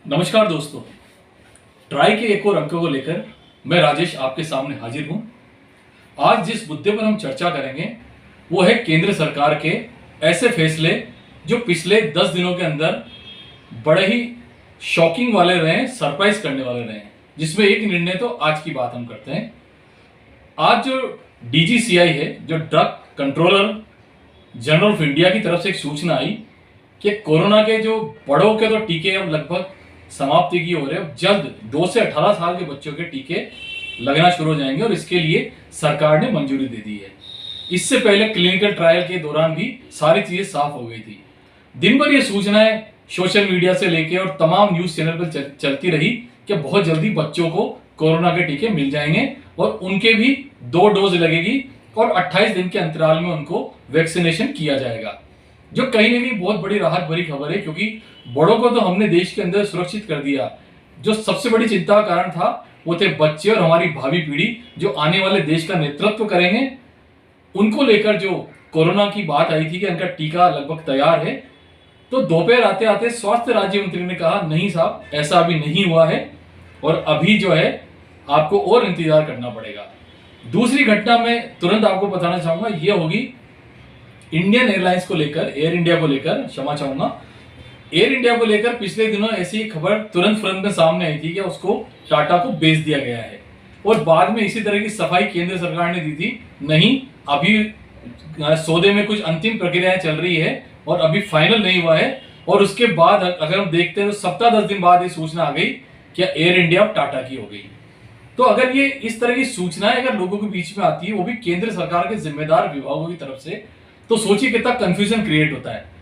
नमस्कार दोस्तों, ट्राई के एक और अंक को लेकर मैं राजेश आपके सामने हाजिर हूं। आज जिस मुद्दे पर हम चर्चा करेंगे वो है केंद्र सरकार के ऐसे फैसले जो पिछले 10 दिनों के अंदर बड़े ही शॉकिंग वाले रहे, सरप्राइज करने वाले रहे, जिसमें एक निर्णय तो आज की बात हम करते हैं। आज जो डीजीसीआई है, जो drug controller general of India की तरफ से एक सूचना आई कि कोरोना के जो बड़ों के तो टीके अब लगभग समाप्ति की हो रहे हैं। जल्द 2 से 18 साल के बच्चों के टीके लगना शुरू हो जाएंगे और इसके लिए सरकार ने मंजूरी दे दी है। इससे पहले क्लिनिकल ट्रायल के दौरान भी सारी चीजें साफ हो गई थी। दिन भर ये सूचनाएं सोशल मीडिया से लेके और तमाम न्यूज चैनल पर चलती रही कि बहुत जल्दी बच्चों को कोरोना के टीके मिल जाएंगे और उनके भी 2 डोज लगेगी और 28 दिन के अंतराल में उनको वैक्सीनेशन किया जाएगा, जो कहीं ना कहीं बहुत बड़ी राहत भरी खबर है। क्योंकि बड़ों को तो हमने देश के अंदर सुरक्षित कर दिया, जो सबसे बड़ी चिंता का कारण था वो थे बच्चे और हमारी भावी पीढ़ी जो आने वाले देश का नेतृत्व करेंगे। उनको लेकर जो कोरोना की बात आई थी कि उनका टीका लगभग तैयार है, तो दोपहर आते आते स्वास्थ्य राज्य मंत्री ने कहा नहीं साहब, ऐसा अभी नहीं हुआ है और अभी जो है आपको और इंतजार करना पड़ेगा। दूसरी घटना मैं तुरंत आपको बताना चाहूंगा, ये होगी इंडियन एयरलाइंस को लेकर, एयर इंडिया को लेकर, क्षमा चाहूंगा, एयर इंडिया को लेकर पिछले दिनों ऐसी खबर तुरंत में सामने आई थी कि उसको टाटा को बेच दिया गया है और बाद में इसी तरह की सफाई केंद्र सरकार ने दी थी, नहीं अभी सौदे में कुछ अंतिम प्रक्रियाएं चल रही है और अभी फाइनल नहीं हुआ है। और उसके बाद अगर हम देखते हैं तो सप्ताह 10 दिन बाद ये सूचना आ गई कि एयर इंडिया अब टाटा की हो गई। तो अगर ये इस तरह की सूचनाएं अगर लोगों के बीच में आती है, वो भी केंद्र सरकार के जिम्मेदार विभागों की तरफ से, तो सोचिए कितना कंफ्यूजन क्रिएट होता है।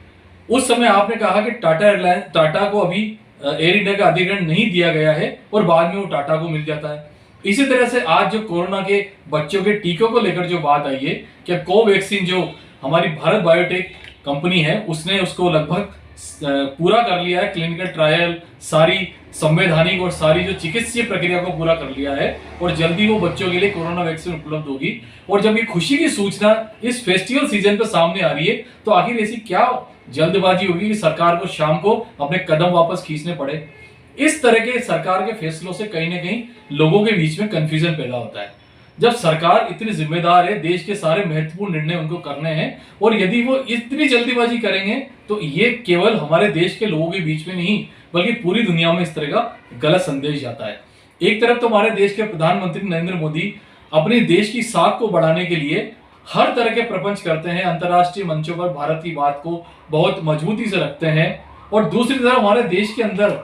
उस समय आपने कहा कि टाटा को अभी एयर इंडिया का अधिग्रहण नहीं दिया गया है और बाद में वो टाटा को मिल जाता है। इसी तरह से आज जो कोरोना के बच्चों के टीकों को लेकर जो बात आई है कि कोवैक्सीन जो हमारी भारत बायोटेक कंपनी है उसने उसको लगभग पूरा कर लिया है, क्लिनिकल ट्रायल सारी संवैधानिक और सारी जो चिकित्सीय प्रक्रिया को पूरा कर लिया है और जल्दी वो बच्चों के लिए कोरोना वैक्सीन उपलब्ध होगी। और जब ये खुशी की सूचना इस फेस्टिवल सीजन पे सामने आ रही है, तो आखिर ऐसी क्या जल्दबाजी होगी कि सरकार को शाम को अपने कदम वापस खींचने पड़े। इस तरह के सरकार के फैसलों से कहीं ना कहीं लोगों के बीच में कंफ्यूजन पैदा होता है। जब सरकार इतनी जिम्मेदार है, देश के सारे महत्वपूर्ण निर्णय उनको करने हैं और यदि वो इतनी जल्दीबाजी करेंगे तो ये केवल हमारे देश के लोगों के बीच में नहीं बल्कि पूरी दुनिया में इस तरह का गलत संदेश जाता है। एक तरफ तो हमारे देश के प्रधानमंत्री नरेंद्र मोदी अपने देश की साख को बढ़ाने के लिए हर तरह के प्रपंच करते हैं, अंतर्राष्ट्रीय मंचों पर भारत की बात को बहुत मजबूती से रखते हैं। और दूसरी तरफ हमारे देश के अंदर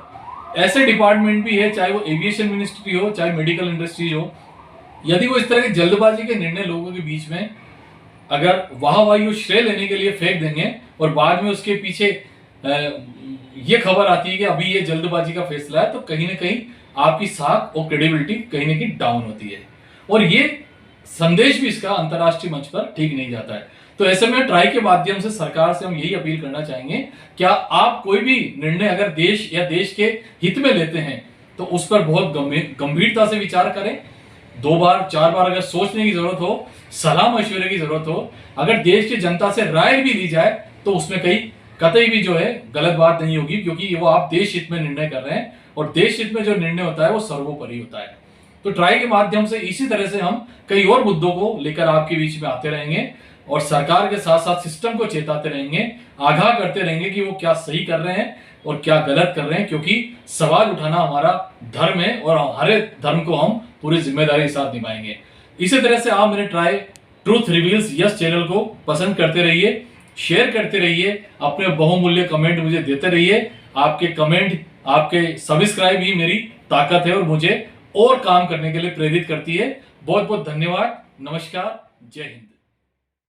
ऐसे डिपार्टमेंट भी है, चाहे वो एविएशन मिनिस्ट्री हो, चाहे मेडिकल इंडस्ट्रीज हो, यदि वो इस तरह की जल्दबाजी के निर्णय लोगों के बीच में अगर वाहवाही और श्रेय लेने के लिए फेंक देंगे और बाद में उसके पीछे ये खबर आती है कि अभी ये जल्दबाजी का फैसला है, तो कहीं ना कहीं आपकी साख और क्रेडिबिलिटी कहीं ना कहीं डाउन होती है और ये संदेश भी इसका अंतर्राष्ट्रीय मंच पर ठीक नहीं जाता है। तो ऐसे में ट्राई के माध्यम से सरकार से हम यही अपील करना चाहेंगे, क्या आप कोई भी निर्णय अगर देश या देश के हित में लेते हैं तो उस पर बहुत गंभीरता से विचार करें। 2 बार 4 बार अगर सोचने की जरूरत हो, सलाह मशवरे की जरूरत हो, अगर देश की जनता से राय भी ली जाए तो उसमें कहीं कतई भी जो है गलत बात नहीं होगी, क्योंकि वो आप देश हित में निर्णय कर रहे हैं और देश हित में जो निर्णय होता है वो सर्वोपरि होता है। तो ट्राई के माध्यम से इसी तरह से हम कई और मुद्दों को लेकर आपके बीच में आते रहेंगे और सरकार के साथ साथ सिस्टम को चेताते रहेंगे, आगाह करते रहेंगे कि वो क्या सही कर रहे हैं और क्या गलत कर रहे हैं, क्योंकि सवाल उठाना हमारा धर्म है और हमारे धर्म को हम पूरी जिम्मेदारी के साथ निभाएंगे। इसी तरह से आप मेरे try truth reveals yes channel को पसंद करते रहिए, शेयर करते रहिए, अपने बहुमूल्य कमेंट मुझे देते रहिए। आपके कमेंट, आपके सब्सक्राइब ही मेरी ताकत है और मुझे और काम करने के लिए प्रेरित करती है। बहुत बहुत धन्यवाद। नमस्कार। जय हिंद।